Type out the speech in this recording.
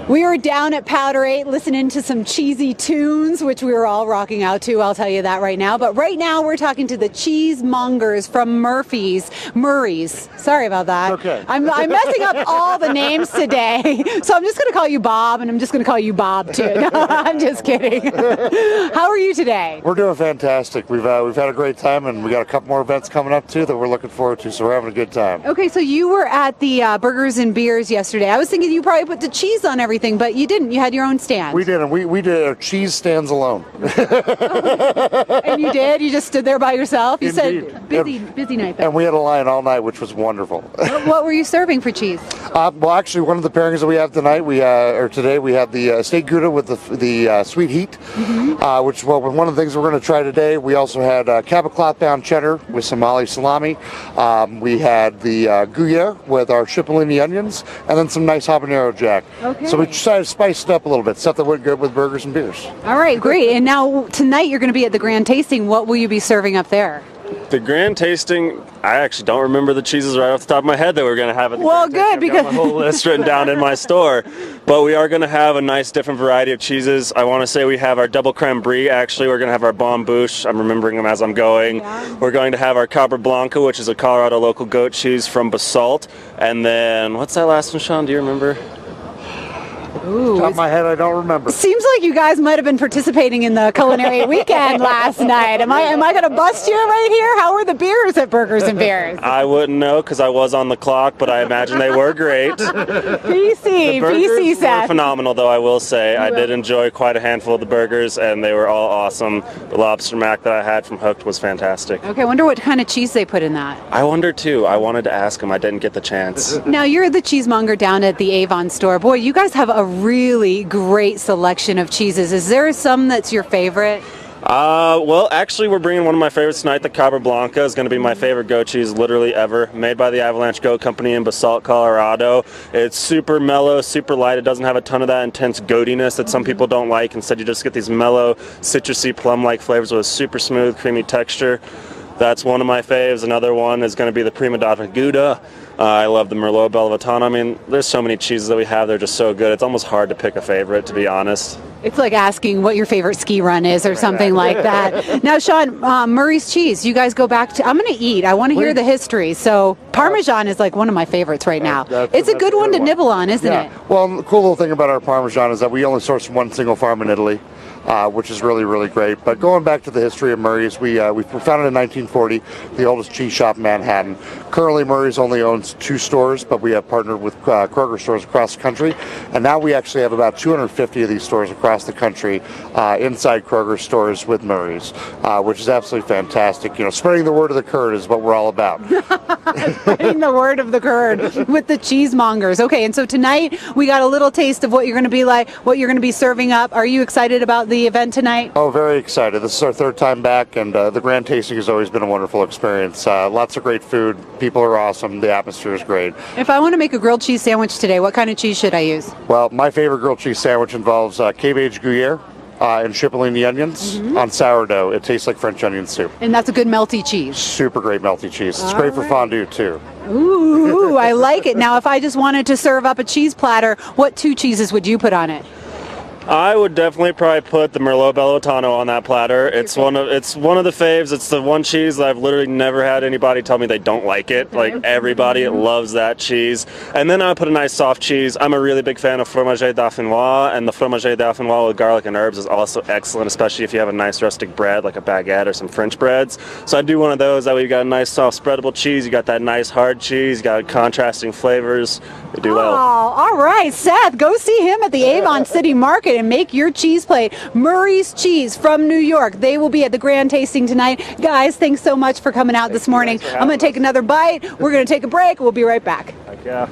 We were down at Powder 8 listening to some cheesy tunes, which we were all rocking out to, I'll tell you that right now. But right now we're talking to the Cheesemongers from Murray's. Sorry about that. Okay. I'm messing up all the names today. So I'm just going to call you Bob, and I'm just going to call you Bob too. No, I'm just kidding. How are you today? We're doing fantastic. We've had a great time, and we got a couple more events coming up too that we're looking forward to, so we're having a good time. Okay, so you were at the Burgers and Beers yesterday. I was thinking you probably put the cheese on everything, but you didn't. You had your own stand. We did, and we did our cheese stands alone. And you did? You just stood there by yourself? You Indeed. said busy night. And we had a line all night, which was wonderful. What were you serving for cheese? Well, actually, one of the pairings that we have tonight, today, we have the steak Gouda with the sweet heat, which one of the things we're going to try today. We also had Cabot cloth-bound cheddar with Somali salami. We had the Gruyere with our Cipollini onions, and then some nice habanero jack. Okay. So we decided to spice it up a little bit, stuff that went good with burgers and beers. All right, great. And now tonight you're going to be at the Grand Tasting. What will you be serving up there? The Grand Tasting, I actually don't remember the cheeses right off the top of my head that we're going to have at the Well, Grand good, Tasting. I've because got my whole list written down in my store. But we are going to have a nice different variety of cheeses. I want to say we have our double creme brie. Actually, we're going to have our Bon Bouche. I'm remembering them as I'm going. Yeah. We're going to have our Cabra Blanca, which is a Colorado local goat cheese from Basalt. And then, what's that last one, Sean? Do you remember? Ooh, Top of my head, I don't remember. seems like you guys might have been participating in the culinary weekend last night. Am I going to bust you right here? How were the beers at Burgers and Beers? I wouldn't know because I was on the clock, but I imagine they were great. PC, Were Seth. phenomenal, though, I will say. I did enjoy quite a handful of the burgers, and they were all awesome. The lobster mac that I had from Hooked was fantastic. Okay, I wonder what kind of cheese they put in that. I wonder, too. I wanted to ask him. I didn't get the chance. Now, you're the cheesemonger down at the Avon store. Boy, you guys have a really great selection of cheeses. Is there some that's your favorite? Well, actually, we're bringing one of my favorites tonight. The Cabra Blanca is going to be my favorite goat cheese literally ever. Made by the Avalanche Goat Company in Basalt, Colorado. It's super mellow, super light. It doesn't have a ton of that intense goatiness that some people don't like. Instead, you just get these mellow, citrusy, plum-like flavors with a super smooth, creamy texture. That's one of my faves. Another one is going to be the Prima Donna Gouda. I love the Merlot Bellavitano. I mean, there's so many cheeses that we have. They're just so good. It's almost hard to pick a favorite, to be honest. It's like asking what your favorite ski run is or something like that. Now, Sean, Murray's cheese, you guys go back to, I'm going to eat. I want to hear the history. So Parmesan is like one of my favorites right now. It's a good one to nibble on, isn't it? Well, the cool little thing about our Parmesan is that we only source from one single farm in Italy. Which is really, really great. But going back to the history of Murray's, we were founded in 1940, the oldest cheese shop in Manhattan. Currently, Murray's only owns 2 stores, but we have partnered with Kroger stores across the country. And now we actually have about 250 of these stores across the country inside Kroger stores with Murray's, which is absolutely fantastic. You know, spreading the word of the curd is what we're all about. Spreading the word of the curd with the cheesemongers. Okay, and so tonight we got a little taste of what you're going to be like, what you're going to be serving up. Are you excited about the event tonight? Oh, very excited. This is our 3rd time back, and the Grand Tasting has always been a wonderful experience. Lots of great food. People are awesome. The atmosphere is great. If I want to make a grilled cheese sandwich today, what kind of cheese should I use? Well, my favorite grilled cheese sandwich involves cabbage Gruyere and Cipollini onions on sourdough. It tastes like French onion soup. And that's a good melty cheese. Super great melty cheese. It's great for fondue, too. Ooh, I like it. Now, if I just wanted to serve up a cheese platter, what 2 cheeses would you put on it? I would definitely probably put the Merlot Bellavitano on that platter. It's one of the faves. It's the one cheese that I've literally never had anybody tell me they don't like it. Like everybody loves that cheese. And then I would put a nice soft cheese. I'm a really big fan of fromage dauphinois, and the fromage dauphinois with garlic and herbs is also excellent, especially if you have a nice rustic bread like a baguette or some French breads. So I'd do one of those. That way you got a nice soft spreadable cheese. You got that nice hard cheese. You got contrasting flavors. You do well. Oh, all right, Seth, go see him at the Avon City Market and make your cheese plate. Murray's Cheese from New York. They will be at the Grand Tasting tonight. Guys, thanks so much for coming out this morning. I'm going to take another bite. We're going to take a break. We'll be right back. Heck yeah.